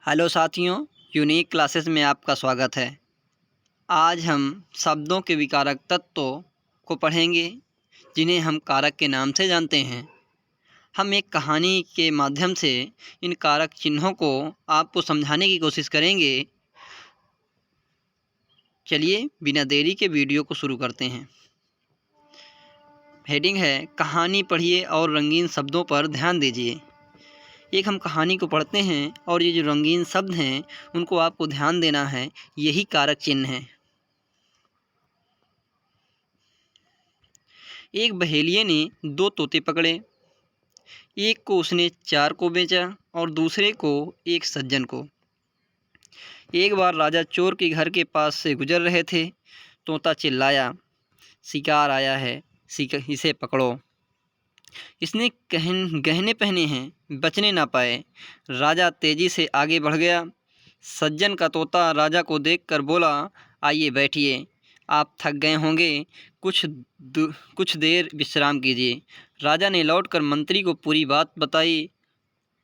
Hello साथियों, unique classes में आपका स्वागत है। आज हम शब्दों के विकारक तत्वों को पढ़ेंगे जिन्हें हम कारक के नाम से जानते हैं। हम एक कहानी के माध्यम से इन कारक चिन्हों को आपको समझाने की कोशिश करेंगे। चलिए बिना देरी के वीडियो को शुरू करते हैं। हेडिंग है कहानी पढ़िए और रंगीन शब्दों पर ध्यान दीजिए। एक हम कहानी को पढ़ते हैं और ये जो रंगीन शब्द हैं उनको आपको ध्यान देना है, यही कारक चिन्ह है। एक बहेलिये ने 2 तोते पकड़े। एक को उसने 4 को बेचा और दूसरे को एक सज्जन को। एक बार राजा चोर के घर के पास से गुजर रहे थे। तोता चिल्लाया, शिकार आया है, इसे पकड़ो। इसने गहने पहने हैं, बचने ना पाए। राजा तेजी से आगे बढ़ गया। सज्जन का तोता राजा को देखकर बोला, आइए बैठिए, आप थक गए होंगे, कुछ देर विश्राम कीजिए। राजा ने लौटकर मंत्री को पूरी बात बताई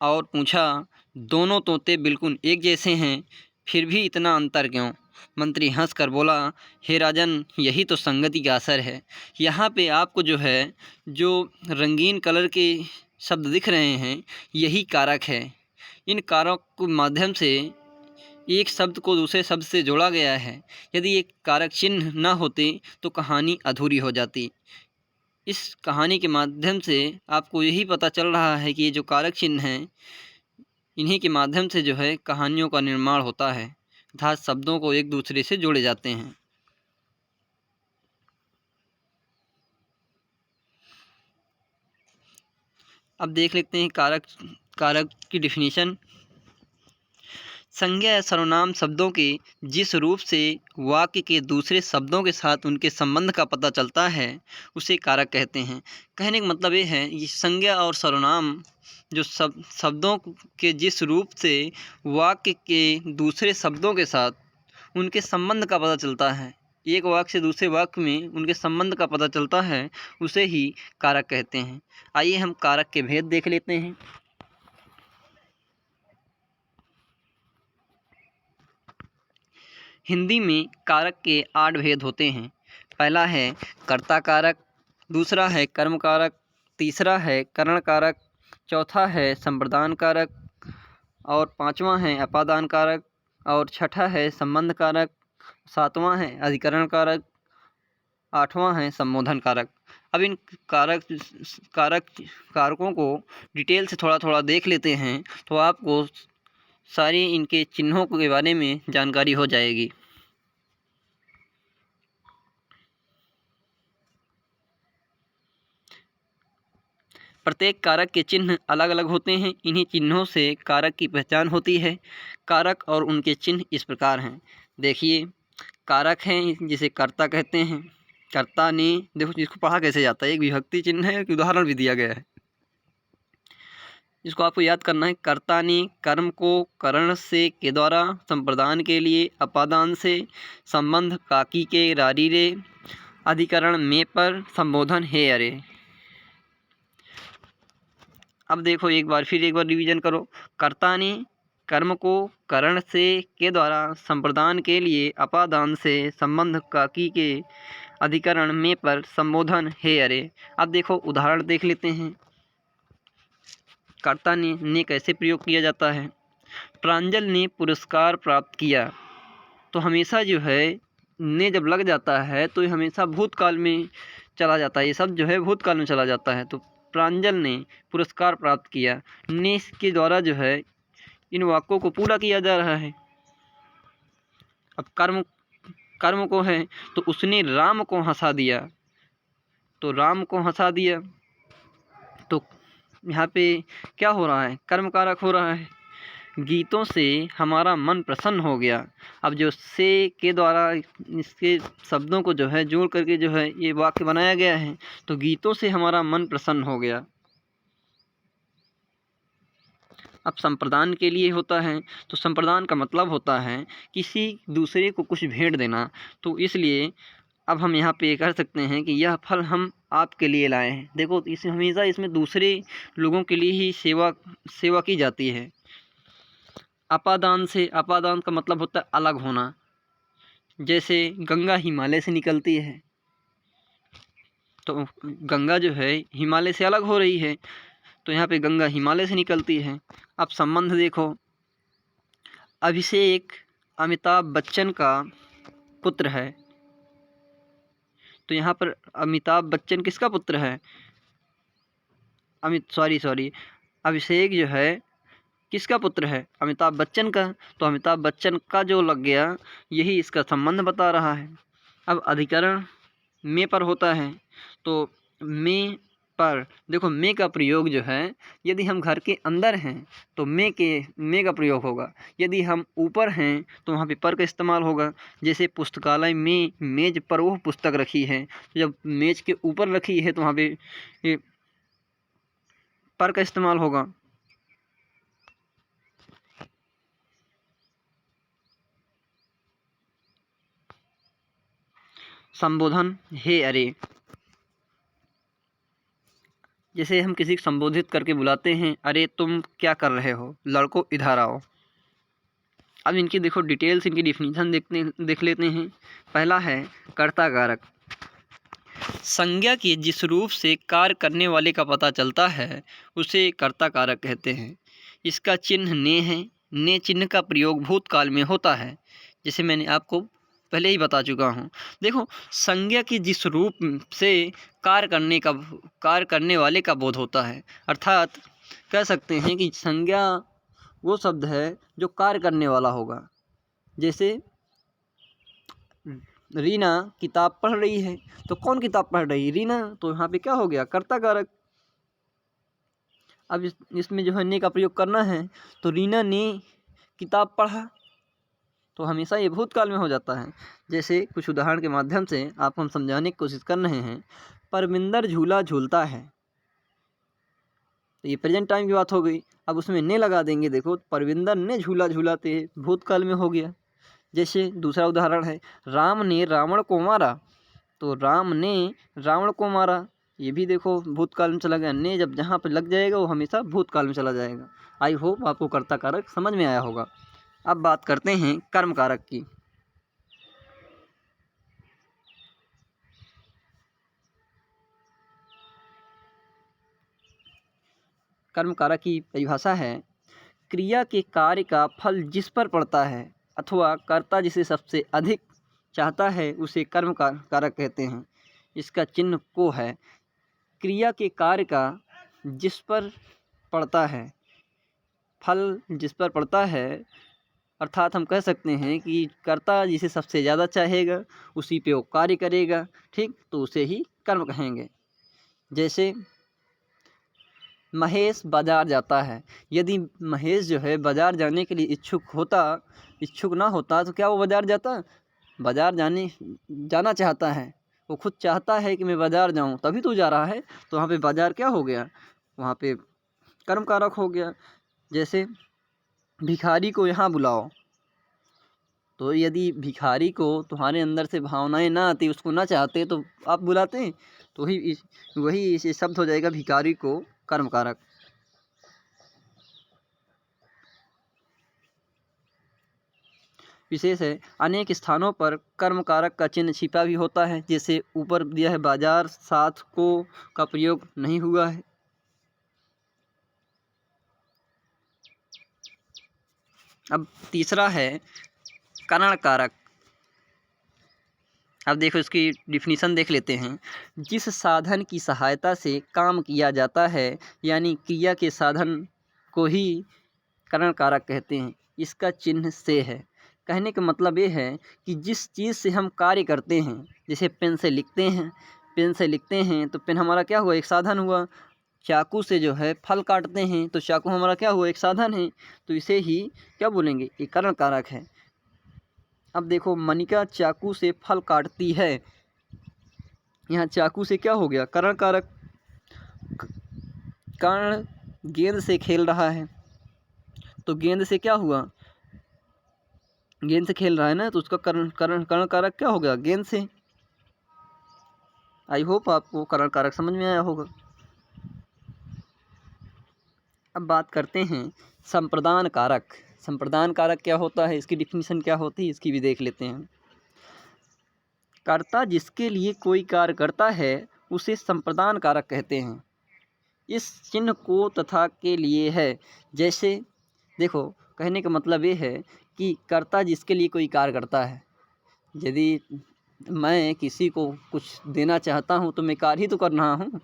और पूछा, दोनों तोते बिल्कुल एक जैसे हैं, फिर भी इतना अंतर क्यों? मंत्री हंसकर बोला, हे राजन, यही तो संगति का असर है। यहाँ पे आपको जो रंगीन कलर के शब्द दिख रहे हैं, यही कारक है। इन कारक के माध्यम से एक शब्द को दूसरे शब्द से जोड़ा गया है। यदि एक कारक चिन्ह न होते तो कहानी अधूरी हो जाती। इस कहानी के माध्यम से आपको यही पता चल रहा है कि ये जो कारक चिन्ह हैं, इन्हीं के माध्यम से कहानियों का निर्माण होता है, अर्थात शब्दों को एक दूसरे से जोड़े जाते हैं। अब देख लेते हैं कारक की डिफिनीशन। संज्ञा या सर्वनाम शब्दों के जिस रूप से वाक्य के दूसरे शब्दों के साथ उनके संबंध का पता चलता है, उसे कारक कहते हैं। कहने का मतलब ये है कि संज्ञा और सर्वनाम जो शब्दों के जिस रूप से वाक्य के दूसरे शब्दों के साथ उनके संबंध का पता चलता है, एक वाक्य से दूसरे वाक्य में उनके संबंध का पता चलता है, उसे ही कारक कहते हैं। आइए हम कारक के भेद देख लेते हैं। हिंदी में कारक के 8 भेद होते हैं। पहला है कर्ता कारक, दूसरा है कर्म कारक, तीसरा है करण कारक, चौथा है संप्रदान कारक, और पांचवा है अपादान कारक, और छठा है संबंध कारक, सातवां है अधिकरण कारक, आठवां है संबोधन कारक। अब इन कारकों को डिटेल से थोड़ा देख लेते हैं तो आपको सारी इनके चिन्हों के बारे में जानकारी हो जाएगी। प्रत्येक कारक के चिन्ह अलग अलग होते हैं। इन्हीं चिन्हों से कारक की पहचान होती है। कारक और उनके चिन्ह इस प्रकार हैं। देखिए, कारक हैं जिसे कर्ता कहते हैं। कर्ता ने, देखो जिसको पढ़ा कैसे जाता है, एक विभक्ति चिन्ह है, एक उदाहरण भी दिया गया है, जिसको आपको याद करना है। कर्ता ने कर्म को करण से के द्वारा, संप्रदान के लिए अपादान से, संबंध काकी के रारी रे, अधिकरण में पर, संबोधन हे अरे। अब देखो एक बार रिवीजन करो। कर्ता ने कर्म को करण से के द्वारा, संप्रदान के लिए अपादान से, संबंध काकी के, अधिकरण में पर, संबोधन हे अरे। अब देखो उदाहरण देख लेते हैं। कर्ता ने कैसे प्रयोग किया जाता है। प्रांजल ने पुरस्कार प्राप्त किया, तो हमेशा ने जब लग जाता है तो ये हमेशा भूतकाल में चला जाता है। ये शब्द भूतकाल में चला जाता है। तो प्रांजल ने पुरस्कार प्राप्त किया, ने के द्वारा इन वाक्यों को पूरा किया जा रहा है। अब कर्म को है तो उसने राम को हंसा दिया, तो राम को हंसा दिया, तो यहाँ पे क्या हो रहा है, कर्म कारक हो रहा है। गीतों से हमारा मन प्रसन्न हो गया। अब जो से के द्वारा इसके शब्दों को जोड़ करके ये वाक्य बनाया गया है, तो गीतों से हमारा मन प्रसन्न हो गया। अब संप्रदान के लिए होता है, तो संप्रदान का मतलब होता है किसी दूसरे को कुछ भेंट देना। तो इसलिए अब हम यहाँ पे कह सकते हैं कि यह फल हम आपके लिए लाए हैं। देखो, हमेशा इसमें दूसरे लोगों के लिए ही सेवा की जाती है। अपादान से, अपादान का मतलब होता है अलग होना। जैसे गंगा हिमालय से निकलती है, तो गंगा जो है हिमालय से अलग हो रही है, तो यहाँ पे गंगा हिमालय से निकलती है। अब संबंध देखो, अभिषेक अमिताभ बच्चन का पुत्र है, तो यहाँ पर अमिताभ बच्चन किसका पुत्र है? अभिषेक जो है किसका पुत्र है? अमिताभ बच्चन का। तो अमिताभ बच्चन का जो लग गया, यही इसका संबंध बता रहा है। अब अधिकरण में पर होता है, तो में पर देखो, में का प्रयोग जो है, यदि हम घर के अंदर हैं तो में का प्रयोग होगा, यदि हम ऊपर हैं तो वहाँ पे पर का इस्तेमाल होगा। जैसे पुस्तकालय में मेज पर वो पुस्तक रखी है, तो जब मेज के ऊपर रखी है तो वहाँ पे पर का इस्तेमाल होगा। संबोधन, हे अरे, जैसे हम किसी को संबोधित करके बुलाते हैं, अरे तुम क्या कर रहे हो, लड़कों इधर आओ। अब इनकी देखो डिटेल्स, इनकी डिफिनीशन देख लेते हैं। पहला है कर्ता कारक। संज्ञा के जिस रूप से कार्य करने वाले का पता चलता है उसे कर्ता कारक कहते हैं। इसका चिन्ह ने है। ने चिन्ह का प्रयोग भूतकाल में होता है, जैसे मैंने आपको पहले ही बता चुका हूँ। देखो, संज्ञा के जिस रूप से कार्य करने वाले का बोध होता है, अर्थात कह सकते हैं कि संज्ञा वो शब्द है जो कार्य करने वाला होगा। जैसे रीना किताब पढ़ रही है, तो कौन किताब पढ़ रही है? रीना। तो यहाँ पे क्या हो गया? कर्ता कारक। अब इसमें जो है ने का प्रयोग करना है, तो रीना ने किताब पढ़ा, तो हमेशा ये भूतकाल में हो जाता है। जैसे कुछ उदाहरण के माध्यम से आपको हम समझाने की कोशिश कर रहे हैं। परमिंदर झूला झूलता है, तो ये प्रेजेंट टाइम की बात हो गई। अब उसमें ने लगा देंगे, देखो परविंदर ने झूला झूलाते, भूतकाल में हो गया। जैसे दूसरा उदाहरण है, राम ने रावण को मारा, तो राम ने रावण को मारा, ये भी देखो भूतकाल में चला गया। ने जब जहाँ पे लग जाएगा वो हमेशा भूतकाल में चला जाएगा। आई होप आपको कर्ता कारक समझ में आया होगा। अब बात करते हैं कर्म कारक की। कर्म कारक की परिभाषा है, क्रिया के कार्य का फल जिस पर पड़ता है अथवा कर्ता जिसे सबसे अधिक चाहता है उसे कर्म कारक कहते हैं। इसका चिन्ह को है। क्रिया के कार्य का जिस पर पड़ता है, फल जिस पर पड़ता है, अर्थात हम कह सकते हैं कि कर्ता जिसे सबसे ज़्यादा चाहेगा उसी पे वो कार्य करेगा, ठीक, तो उसे ही कर्म कहेंगे। जैसे महेश बाजार जाता है, यदि महेश जो है बाजार जाने के लिए इच्छुक ना होता तो क्या वो बाजार जाता? बाजार जाना चाहता है, वो खुद चाहता है कि मैं बाजार जाऊं, तभी तो जा रहा है। तो वहाँ पे बाजार क्या हो गया? वहाँ पे कर्म कारक हो गया। जैसे भिखारी को यहाँ बुलाओ, तो यदि भिखारी को तुम्हारे अंदर से भावनाएं ना आती, उसको ना चाहते, तो आप बुलाते, तो वही इस शब्द हो जाएगा भिखारी को कर्म कारक। विशेष है, अनेक स्थानों पर कर्म कारक का चिन्ह छिपा भी होता है। जैसे ऊपर दिया है बाजार, साथ को का प्रयोग नहीं हुआ है। अब तीसरा है करण कारक। अब देखो इसकी डिफिनीशन देख लेते हैं। जिस साधन की सहायता से काम किया जाता है, यानी क्रिया के साधन को ही करण कारक कहते हैं। इसका चिन्ह से है। कहने का मतलब ये है कि जिस चीज़ से हम कार्य करते हैं, जैसे पेन से लिखते हैं, तो पेन हमारा क्या हुआ? एक साधन हुआ। चाकू से जो है फल काटते हैं, तो चाकू हमारा क्या हुआ? एक साधन है। तो इसे ही क्या बोलेंगे? ये करण कारक है। अब देखो, मनिका चाकू से फल काटती है, यहाँ चाकू से क्या हो गया? करण कारक। कर्ण गेंद से खेल रहा है, तो गेंद से क्या हुआ? गेंद से खेल रहा है ना, तो उसका कर्ण कारक क्या हो गया? गेंद से। आई होप आपको कर्ण कारक समझ में आया होगा। अब बात करते हैं संप्रदान कारक। संप्रदान कारक क्या होता है, इसकी डिफिनीशन क्या होती है, इसकी भी देख लेते हैं। कर्ता जिसके लिए कोई कार्य करता है उसे संप्रदान कारक कहते हैं। इस चिन्ह को तथा के लिए है। जैसे देखो, कहने का मतलब ये है कि कर्ता जिसके लिए कोई कार्य करता है, यदि मैं किसी को कुछ देना चाहता हूँ तो मैं कार्य ही तो कर रहा हूँ,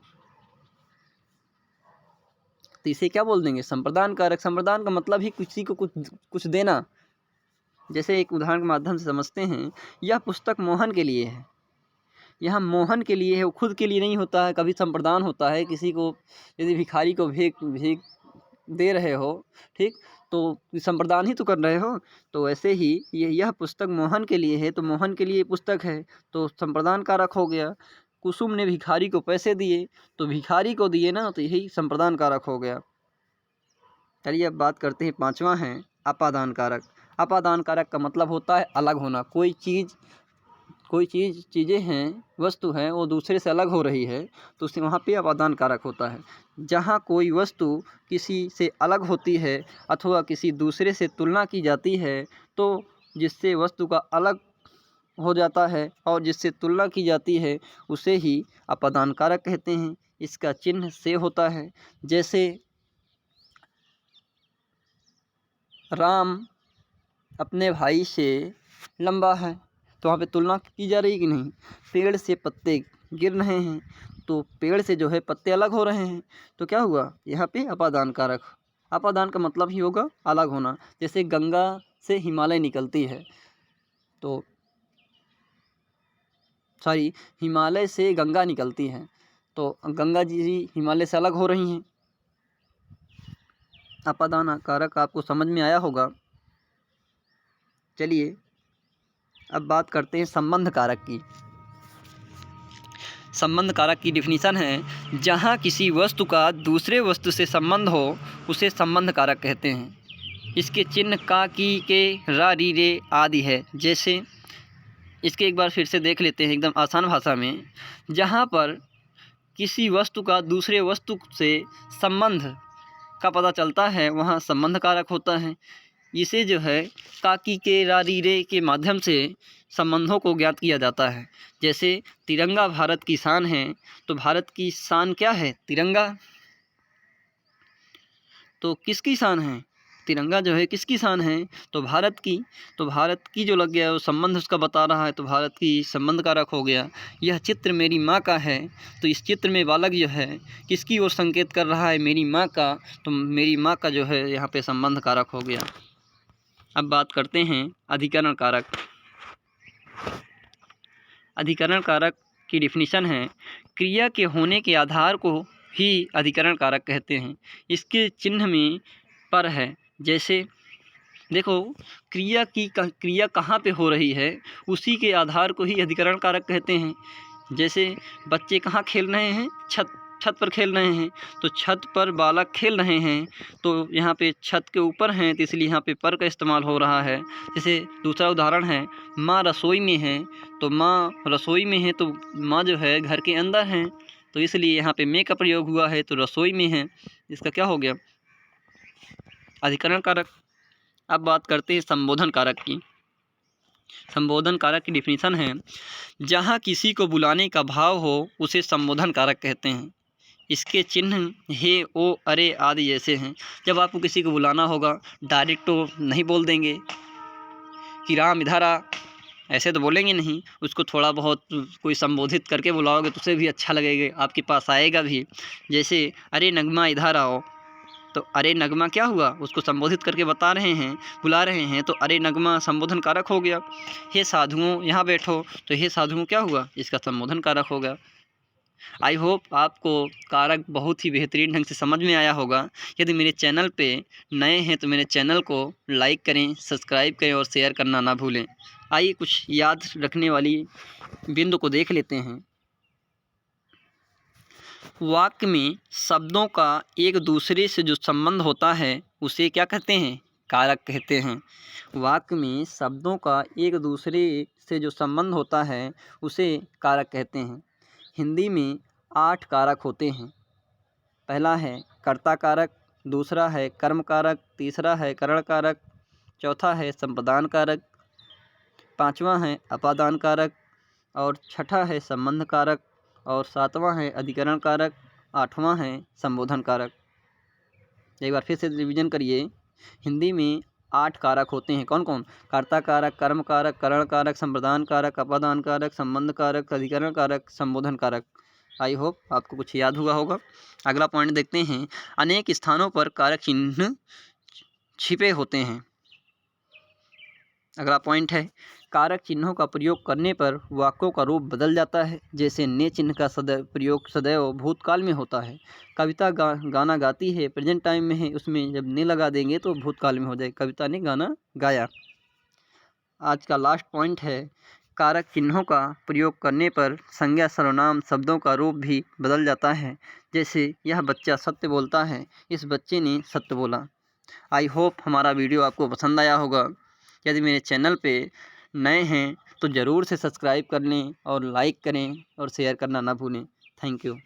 तो इसे क्या बोल देंगे, संप्रदान कारक। संप्रदान का मतलब ही किसी को कुछ देना। जैसे एक उदाहरण के माध्यम से समझते हैं, यह पुस्तक मोहन के लिए है। यहाँ मोहन के लिए है, वो खुद के लिए नहीं होता है। कभी संप्रदान होता है, किसी को यदि भिखारी को भीख दे रहे हो, ठीक, तो संप्रदान ही तो कर रहे हो। तो वैसे ही यह पुस्तक मोहन के लिए है, तो मोहन के लिए पुस्तक है, तो संप्रदान कारक हो गया। कुसुम ने भिखारी को पैसे दिए, तो भिखारी को दिए ना, तो यही संप्रदान कारक हो गया। चलिए अब बात करते हैं, पांचवा है अपादान कारक। अपादान कारक का मतलब होता है अलग होना। कोई चीज़ें हैं, वस्तु हैं, वो दूसरे से अलग हो रही है, तो उससे वहाँ पे अपादान कारक होता है। जहाँ कोई वस्तु किसी से अलग होती है अथवा किसी दूसरे से तुलना की जाती है, तो जिससे वस्तु का अलग हो जाता है और जिससे तुलना की जाती है उसे ही अपादान कारक कहते हैं। इसका चिन्ह से होता है। जैसे राम अपने भाई से लंबा है, तो वहाँ पे तुलना की जा रही कि नहीं। पेड़ से पत्ते गिर रहे हैं, तो पेड़ से जो है पत्ते अलग हो रहे हैं, तो क्या हुआ, यहाँ पे अपादान कारक। अपादान का मतलब ही होगा अलग होना। जैसे गंगा से हिमालय निकलती है, तो हिमालय से गंगा निकलती है, तो गंगा जी हिमालय से अलग हो रही हैं। अपादान कारक आपको समझ में आया होगा। चलिए अब बात करते हैं संबंध कारक की। संबंध कारक की डिफिनीशन है, जहाँ किसी वस्तु का दूसरे वस्तु से संबंध हो उसे संबंध कारक कहते हैं। इसके चिन्ह का, की, के, रा, री, रे आदि है। जैसे इसके एक बार फिर से देख लेते हैं एकदम आसान भाषा में। जहाँ पर किसी वस्तु का दूसरे वस्तु से संबंध का पता चलता है वहाँ संबंध कारक होता है। इसे जो है काकी के, रा, री, रे के माध्यम से संबंधों को ज्ञात किया जाता है। जैसे तिरंगा भारत की शान है, तो भारत की शान क्या है, तिरंगा। तो किसकी शान है, तिरंगा जो है किसकी शान है, तो भारत की। तो भारत की जो लग गया वो संबंध उसका बता रहा है, तो भारत की संबंध कारक हो गया। यह चित्र मेरी माँ का है, तो इस चित्र में बालक जो है किसकी ओर संकेत कर रहा है, मेरी माँ का। तो मेरी माँ का जो है यहाँ पे संबंध कारक हो गया। अब बात करते हैं अधिकरण कारक। अधिकरण कारक की डिफिनीशन है, क्रिया के होने के आधार को ही अधिकरण कारक कहते हैं। इसके चिन्ह में पर है। जैसे देखो, क्रिया कहाँ पे हो रही है उसी के आधार को ही अधिकरण कारक कहते हैं। जैसे बच्चे कहाँ खेल रहे हैं, छत पर खेल रहे हैं, तो छत पर बालक खेल रहे हैं, तो यहाँ पे छत के ऊपर हैं, तो इसलिए यहाँ पे पर का इस्तेमाल हो रहा है। जैसे दूसरा उदाहरण है, माँ रसोई में है, तो माँ रसोई में है, तो माँ जो है घर के अंदर हैं, तो इसलिए यहाँ पे में का प्रयोग हुआ है, तो रसोई में है, इसका क्या हो गया, अधिकरण कारक। अब बात करते हैं संबोधन कारक की। संबोधन कारक की डिफिनीशन है, जहाँ किसी को बुलाने का भाव हो उसे संबोधन कारक कहते हैं। इसके चिन्ह हे, ओ, अरे आदि जैसे हैं। जब आपको किसी को बुलाना होगा, डायरेक्ट तो नहीं बोल देंगे कि राम इधर आ, ऐसे तो बोलेंगे नहीं। उसको थोड़ा बहुत कोई संबोधित करके बुलाओगे तो उसे भी अच्छा लगेगा, आपके पास आएगा भी। जैसे अरे नगमा इधर आओ, तो अरे नगमा क्या हुआ, उसको संबोधित करके बता रहे हैं, बुला रहे हैं, तो अरे नगमा संबोधन कारक हो गया। हे साधुओं यहाँ बैठो, तो हे साधुओं क्या हुआ, इसका संबोधन कारक हो गया। आई होप आपको कारक बहुत ही बेहतरीन ढंग से समझ में आया होगा। यदि मेरे चैनल पे नए हैं तो मेरे चैनल को लाइक करें, सब्सक्राइब करें और शेयर करना ना भूलें। आइए कुछ याद रखने वाली बिंदु को देख लेते हैं। वाक्य में शब्दों का एक दूसरे से जो संबंध होता है उसे क्या कहते हैं, कारक कहते हैं। वाक्य में शब्दों का एक दूसरे से जो संबंध होता है उसे कारक कहते हैं। हिंदी में 8 कारक होते हैं। पहला है कर्ता कारक, दूसरा है कर्म कारक, तीसरा है करण कारक, चौथा है संप्रदान कारक, पांचवा है अपादान कारक और छठा है संबंध कारक और सातवां है अधिकरण कारक, आठवां है संबोधन कारक। एक बार फिर से रिवीजन करिए। हिंदी में 8 कारक होते हैं। कौन कौन? कर्ता कारक, कर्म कारक, करण कारक, संप्रदान कारक, अपादान कारक, संबंध कारक, अधिकरण कारक, संबोधन कारक। आई होप आपको कुछ याद हुआ होगा। अगला पॉइंट देखते हैं। अनेक स्थानों पर कारक चिन्ह छिपे होते हैं। अगला पॉइंट है, कारक चिन्हों का प्रयोग करने पर वाक्यों का रूप बदल जाता है। जैसे ने चिन्ह का प्रयोग सदैव भूतकाल में होता है। कविता गाना गाती है, प्रेजेंट टाइम में है, उसमें जब ने लगा देंगे तो भूतकाल में हो जाए, कविता ने गाना गाया। आज का लास्ट पॉइंट है, कारक चिन्हों का प्रयोग करने पर संज्ञा सर्वनाम शब्दों का रूप भी बदल जाता है। जैसे यह बच्चा सत्य बोलता है, इस बच्चे ने सत्य बोला। आई होप हमारा वीडियो आपको पसंद आया होगा। यदि मेरे चैनल पे नए हैं तो ज़रूर से सब्सक्राइब कर लें और लाइक करें और शेयर करना ना भूलें। Thank you.